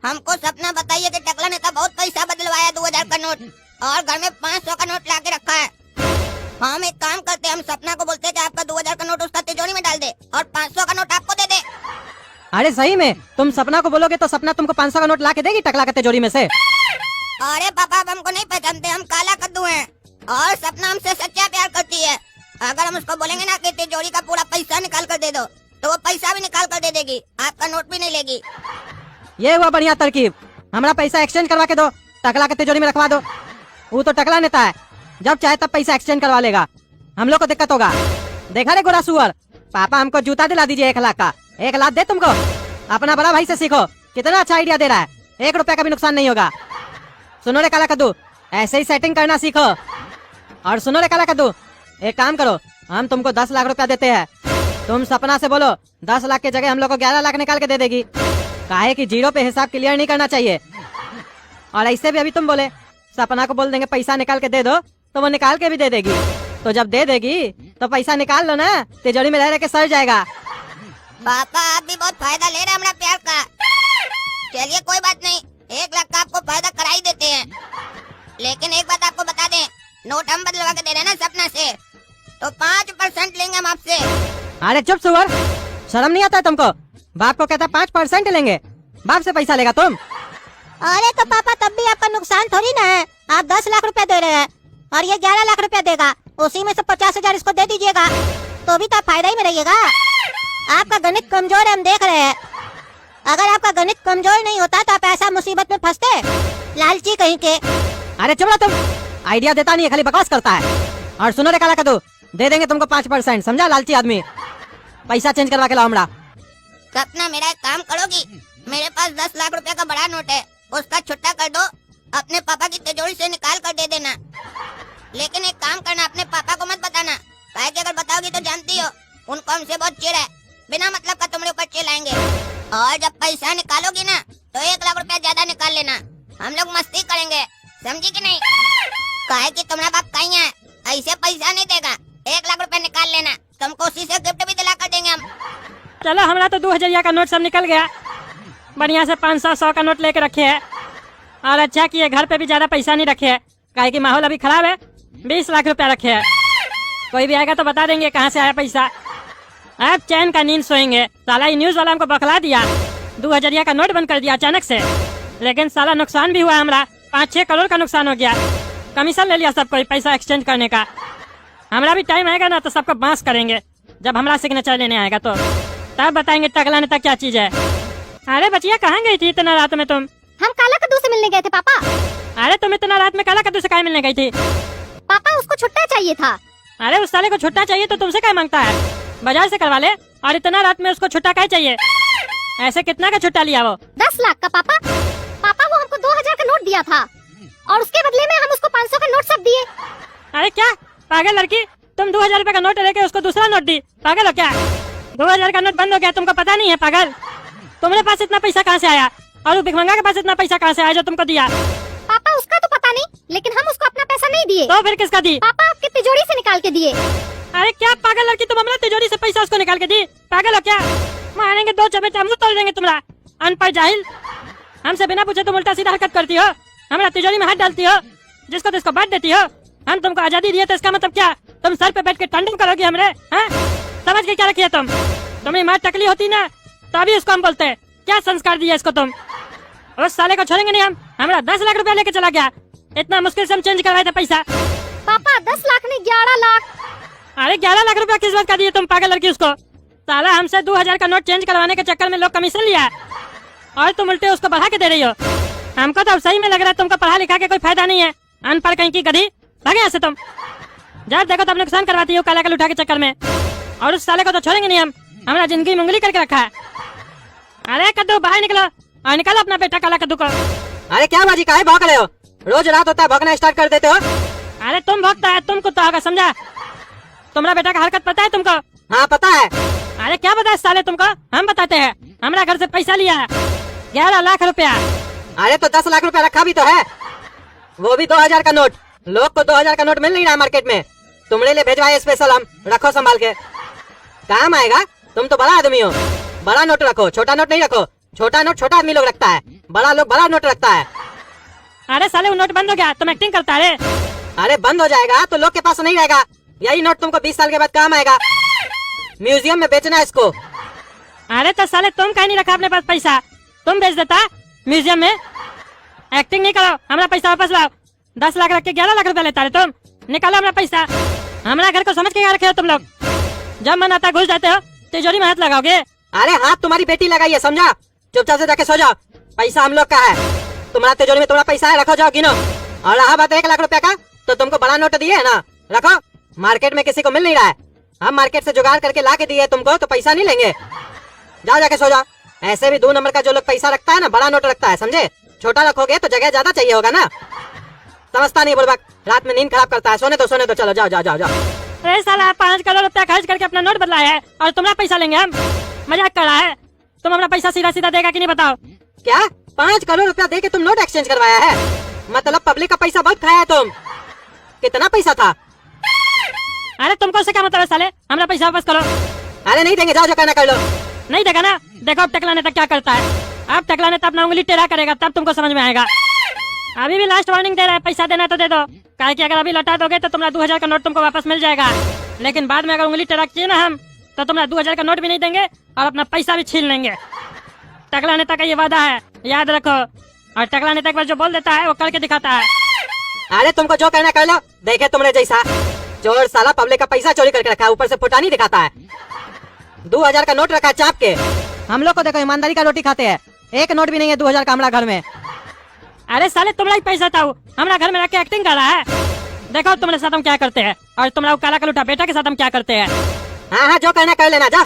हमको सपना बताइए कि टकला ने तो बहुत पैसा बदलवाया 2000 का नोट और घर में 500 का नोट लाके रखा है। हम एक काम करते, हम सपना को बोलते कि आपका 2000 का नोट उसका तिजोरी में डाल दे और 500 का नोट आपको दे दे। अरे सही में तुम सपना को बोलोगे तो सपना तुमको 500 का नोट ला के देगी टकला के तिजोरी में से। अरे पापा अब हमको नहीं पहचानते, हम काला कद्दू हैं और सपना हमसे सच्चा प्यार करती है। अगर हम उसको बोलेंगे ना कि तिजोरी का पूरा पैसा निकाल कर दे दो तो वो पैसा भी निकाल कर दे देगी, आपका नोट भी नहीं लेगी। ये हुआ बढ़िया तरकीब। हमारा पैसा एक्सचेंज करवा के दो, टकला के तिजोरी में रखवा दो। वो तो टकला नेता है, जब चाहे तब पैसा एक्सचेंज करवा लेगा, हम लोग को दिक्कत होगा। देखा रे गोरा सुअर, पापा हमको जूता दिला दीजिए 1 लाख का। 1 लाख दे तुमको, अपना बड़ा भाई से सीखो, कितना अच्छा आइडिया दे रहा है। 1 रुपया का भी नुकसान नहीं होगा। सुनो रे काला कद्दू, ऐसे ही सेटिंग करना सीखो। और सुनो रे काला कद्दू, एक काम करो, हम तुमको 10 लाख रुपया देते हैं। तुम सपना से बोलो 10 लाख के जगह हम लोग को 11 लाख निकाल के दे देगी। काहे कि जीरो पे हिसाब क्लियर नहीं करना चाहिए। और ऐसे भी अभी तुम बोले सपना को बोल देंगे पैसा निकाल के दे दो तो वो निकाल के भी दे देगी। तो जब दे देगी तो पैसा निकाल लो ना, तिजोरी में रह के सड़ जाएगा। पापा आप भी बहुत फायदा ले रहे हैं हमारा प्यार का। चलिए कोई बात नहीं, 1 लाख का आपको फायदा करा ही देते हैं। लेकिन एक बात आपको बता दें, नोट हम बदलवा के दे रहे हैं ना सपना से, तो 5% लेंगे हम आपसे। अरे चुप सुअर, शर्म नहीं आता है तुमको? बाप को कहता 5% लेंगे, बाप से पैसा लेगा तुम? अरे तो पापा तब भी आपका नुकसान थोड़ी ना है। आप 10 लाख रुपया दे रहे हैं और ये 11 लाख रुपया देगा, उसी में से 50,000 इसको दे दीजिएगा तो भी तो आप फायदा ही में रहिएगा। आपका गणित कमजोर है, हम देख रहे हैं। अगर आपका गणित कमजोर नहीं होता तो आप ऐसा मुसीबत में फंसते, लालची कहीं के। अरे चुप रहो तुम, आइडिया देता नहीं है, खाली बकवास करता है। और सुनो रे काला कद्दू, दे देंगे तुमको 5%, समझा लालची आदमी। पैसा चेंज करवा के लाओ हमरा। सपना मेरा एक काम करोगी, मेरे पास 10 लाख रुपए का बड़ा नोट है, उसका छुट्टा कर दो, अपने पापा की तिजोरी से निकाल कर दे देना। लेकिन एक काम करना, अपने पापा को मत बताना, काहे कि अगर बताओगी तो जानती हो उनको हमसे बहुत चिढ़ है, बिना मतलब का तुम्हारे ऊपर चिल्लाएंगे। और जब पैसा निकालोगी ना तो 1 लाख रुपया ज्यादा निकाल लेना, हम लोग मस्ती करेंगे, समझी कि नहीं? काहे कि तुम्हारा बाप कहीं है, ऐसे पैसा नहीं देगा। 1 लाख रुपया निकाल लेना, तुमको उसी से गिफ्ट भी दिला कर देंगे हम। चलो हमारा तो 2000 का नोट सब निकल गया, बढ़िया से 500, 100 का नोट लेके रखे है। और अच्छा किए घर पे भी ज्यादा पैसा नहीं रखे है, काहे कि माहौल अभी खराब है। 20 लाख रुपया रखे है, कोई भी आएगा तो बता देंगे कहाँ से आया पैसा। अब चैन का नींद सोएंगे। साला ये न्यूज वाला हमको बखला दिया, 2000 का नोट बंद कर दिया अचानक से। लेकिन साला नुकसान भी हुआ हमारा, 5-6 करोड़ का नुकसान हो गया। कमीशन ले लिया सब कोई पैसा एक्सचेंज करने का। हमारा भी टाइम आएगा ना तो सबको बांस करेंगे, जब हमारा सिग्नेचर लेने आएगा तो तब बताएंगे टकला नेता क्या चीज है। अरे बचिया कहाँ गई थी इतना रात में तुम? हम काला कद्दू से मिलने गए थे पापा। अरे तुम इतना रात में काला कद्दू से काहे मिलने गई थी? पापा उसको छुट्टा चाहिए था। अरे उस साले को छुट्टा चाहिए तो तुमसे क्या मांगता है? बाजार से करवा ले। और इतना रात में उसको छुट्टा क्या चाहिए? ऐसे कितना का छुट्टा लिया वो? 10 लाख का पापा। पापा वो हमको 2000 का नोट दिया था और उसके बदले में हम उसको 500 का नोट सब दिए। अरे क्या पागल लड़की, तुम 2000 रुपए का नोट लेके उसको दूसरा नोट दी? पागल हो क्या? 2000 का नोट बंद हो गया, तुमको पता नहीं है पागल? तुम्हारे पास इतना पैसा कहाँ से आया और भिखमंगा के पास इतना पैसा कहाँ से आया जो तुमको दिया? पापा उसका तो पता नहीं, लेकिन हम उसको अपना पैसा नहीं दिए। तो फिर किसका दी? पापा आपकी तिजोरी से निकाल के दिए। अरे क्या पागल लड़की, तुम हमारा तिजोरी से पैसा उसको निकाल के दी? पागल हो क्या? मारेंगे 2 चपेट हम तोड़ देंगे तुम्हारा। अनपढ़ जाहिल, हमसे बिना पूछे तुम उल्टा सीधा हरकत करती हो, हमारा तिजोरी में हाथ डालती हो, जिसको तो इसको बांट देती हो। हम तुमको आजादी दिए तो इसका मतलब क्या? तुम सर पे बैठ के टंडन करोगी हमरे? हाँ समझ के क्या रखी है तुम? तुम्हें मार टकली होती ना तभी उसको हम बोलते हैं। क्या संस्कार दिया इसको तुम? उस साले को छोड़ेंगे नहीं हम। हमारा 10 लाख रुपया लेके चला गया, इतना मुश्किल से हम चेंज करवाए थे पैसा। पापा 10 लाख नहीं 11 लाख। अरे 11 लाख रुपया किस बात का दिए तुम पागल लड़की उसको? साला हमसे 2000 का नोट चेंज करवाने के चक्कर में लोग कमीशन लिया और तुम उल्टे उसको बढ़ा के दे रही हो। हमको तो अब सही में लग रहा है तुमको पढ़ा लिखा के कोई फायदा नहीं है, अनपढ़ कहीं की गधी। भागे यहाँ से तुम, जब देखो तब नुकसान करवाती हो काला कल उठा के चक्कर में। और उस साले को तो छोड़ेंगे नहीं हम, हमारा जिंदगी मुंगली करके रखा है। अरे कद्दू बाहर निकलो और निकालो अपना बेटा काला कद्दू को। अरे क्या बाजी काहे भौंक रहे हो? रोज रात होता है भौंकना स्टार्ट कर देते हो। अरे तुम भौंकता है, तुम कुत्ता होगा समझा? तुम्हारा बेटा का हरकत पता है तुमको? हाँ पता है। अरे क्या पता है साले तुमको? हम बताते हैं। हमारा घर से पैसा लिया है 11 लाख रुपया। अरे तो 10 लाख रुपया रखा भी तो है, वो भी 2000 का नोट। लोग को 2000 का नोट मिल नहीं रहा मार्केट में, तुम्हारे लिए भेजवाए स्पेशल हम। रखो संभाल के, काम आएगा। तुम तो बड़ा आदमी हो, बड़ा नोट रखो, छोटा नोट नहीं रखो। छोटा नोट छोटा आदमी लोग रखता है, बड़ा लोग बड़ा नोट रखता है। अरे साले वो नोट बंद हो गया, तुम एक्टिंग करता है। अरे बंद हो जाएगा तो लोग के पास नहीं रहेगा, यही नोट तुमको 20 साल के बाद काम आएगा। म्यूजियम में बेचना है इसको। अरे तो साले तुम कहीं नहीं रखा अपने पास पैसा, तुम बेच देता म्यूजियम में। एक्टिंग नहीं करो, हमारा पैसा वापस लाओ। 10 लाख रख के 11 लाख रुपया लेता है तुम। निकालो हमारा पैसा। हमारा घर को समझ के क्या रखे हो तुम लोग? जब मन आता घुस जाते हो, तिजोरी में हाथ लगाओगे। अरे हाथ तुम्हारी बेटी लगाई है, समझा? चुपचाप से जाके सो जाओ, पैसा हम लोग का है। तुम्हारा तिजोरी में तुम्हारा पैसा है, रखो, जाओ गिनो। और रहा बात 1 लाख रुपया का, तो तुमको बड़ा नोट दिए है ना, रखो। मार्केट में किसी को मिल नहीं रहा है, हम मार्केट से जुगाड़ करके ला के दिए तुमको, तो पैसा नहीं लेंगे। जाओ जाके सो जाओ। ऐसे भी 2 नंबर का जो लोग पैसा रखता है ना, बड़ा नोट रखता है, समझे? छोटा रखोगे तो जगह ज्यादा चाहिए होगा ना, समझता नहीं बुड़बक। रात में नींद खराब करता है, सोने दो, चलो जाओ जाओ जाओ जाओ। अरे साला 5 करोड़ रुपया खर्च करके अपना नोट बदलाया है और तुम्हारा पैसा लेंगे हम? मजाक कर रहा है? तुम हमारा पैसा सीधा सीधा देगा कि नहीं बताओ? क्या 5 करोड़ रुपया दे के तुम नोट एक्सचेंज करवाया है? मतलब पब्लिक का पैसा बहुत खाया है तुम। कितना पैसा था? अरे तुमको उससे क्या मतलब है साले? हमारा पैसा वापस करो। अरे नहीं देंगे, जाओ जो करना कर लो। नहीं देगा ना? देखो अब टकला नेता क्या करता है। अब टकला नेता अपना उंगली टेढ़ा करेगा, तब तुमको समझ में आएगा। अभी भी लास्ट वार्निंग दे रहा है, पैसा देना तो दे दो, काहे कि अगर अभी लौटा दोगे तो तुम्हारा 2000 का नोट तुमको वापस मिल जाएगा। लेकिन बाद में अगर उंगली टेढ़ा किए ना हम, तो तुम्हारा 2000 का नोट भी नहीं देंगे और अपना पैसा भी छीन लेंगे। टकला नेता का ये वादा है, याद रखो। और टकला नेता एक बार जो बोल देता है वो करके दिखाता है। अरे तुमको जो करना कर लो, देखे तुमने जैसा। चोर साला पब्लिक का पैसा चोरी करके रखा है, ऊपर से फुटानी दिखाता है। 2000 का नोट रखा है चाप के। हम लोग को देखो ईमानदारी का रोटी खाते हैं, एक नोट भी नहीं है 2000 का हमारा घर में। अरे साले तुम्हारा ही पैसा था, हमारा घर में रख के एक्टिंग कर रहा है। देखो तुम्हारे साथ हम क्या करते हैं, और तुम्हारा काला कलूटा बेटा के साथ हम क्या करते हैं। हाँ हाँ, जो करना कर लेना, जा।